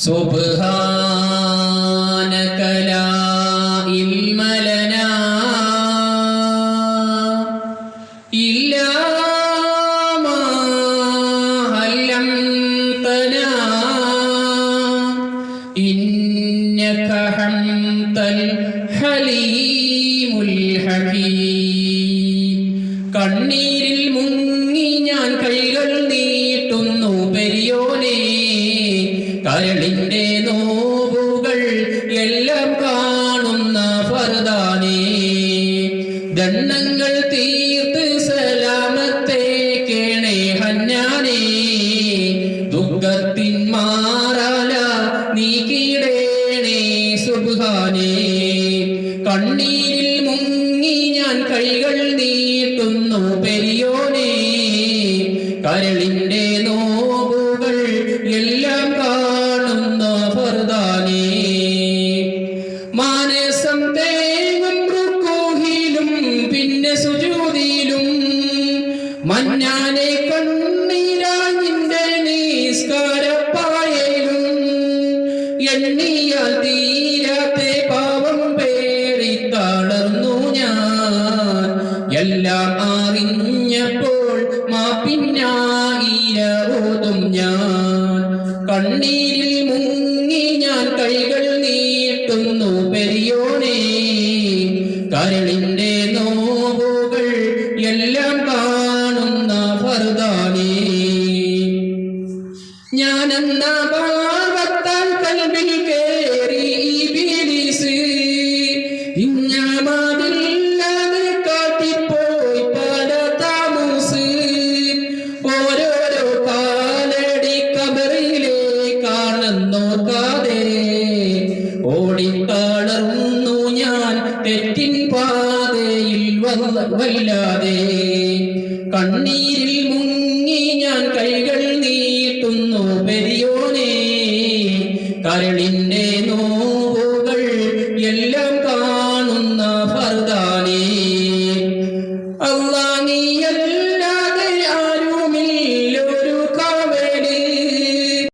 സുബ്ഹാനക ലാ ഇൽമ ലനാ ഇല്ലാ മാ അല്ലംതനാ ഇന്നക ഹംദൽ ഹലീമുൽ ഹകീം. കണ്ണീരിൽ മുങ്ങി ഞാൻ കൈകൾ നീട്ടുന്നു പെരിയോനേ, കരളിന്റെ നോവുകൾ എല്ലാം കാണുന്ന ഫർദാനേ. ദണ്ണങ്ങൾ തീർത്ത് സലാമത്തേക്കേണേ ഹന്നാനേ, ദുഃഖത്തിൻ മാറാല നീക്കിടേണേ സുബ്ഹാനേ. കണ്ണീരിൽ മുങ്ങി ഞാൻ കൈകൾ നീട്ടുന്നു പെരിയോനേ, കരളിന്റെ നോവുകൾ എല്ലാം കാണുന്ന ഫർദാനേ. മാനസം തേങ്ങും റുക്കൂഹിലും പിന്നെ സുജൂദിലും മഞ്ഞാനെ കണ്ണീരാഞ്ഞിന്റെ നിസ്കാരപ്പായയിലും എണ്ണിയാൽ തീരാത്തെ പാവം പേറി തളർന്നു ഞാൻ. എല്ലാം അറിഞ്ഞപ്പോൾ മാപ്പിന്നായിര ഓതും ഞാൻ. കണ്ണീരിൽ മുങ്ങി ഞാൻ കൈകൾ നീട്ടുന്നു പെരിയോനേ, കരളിന്റെ നോവുകൾ എല്ലാം കാണുന്ന ഫർദാനേ. ഞാനെന്ന ഭാവത്താൽ കൽബിൽ കേറി ഇബ്ലീസ്, ഇഞ്ഞമാതില്ലാതെ കാട്ടിപ്പോയി പല താമൂസ്. ഓരോരോ കാലടി കബറിലേക്കാണെന്നോർക്കാതെ ഓടിത്തളർന്നു ഞാൻ തെറ്റിൻ പാതയിൽ വല്ലാതെ. കണ്ണീരിൽ മുങ്ങി ഞാൻ കൈകൾ നീട്ടുന്നു പെരിയോനേ, കരളിന്റെ നോവുകൾ എല്ലാം കാണുന്ന ഫർദാനേ. അല്ലാഹ്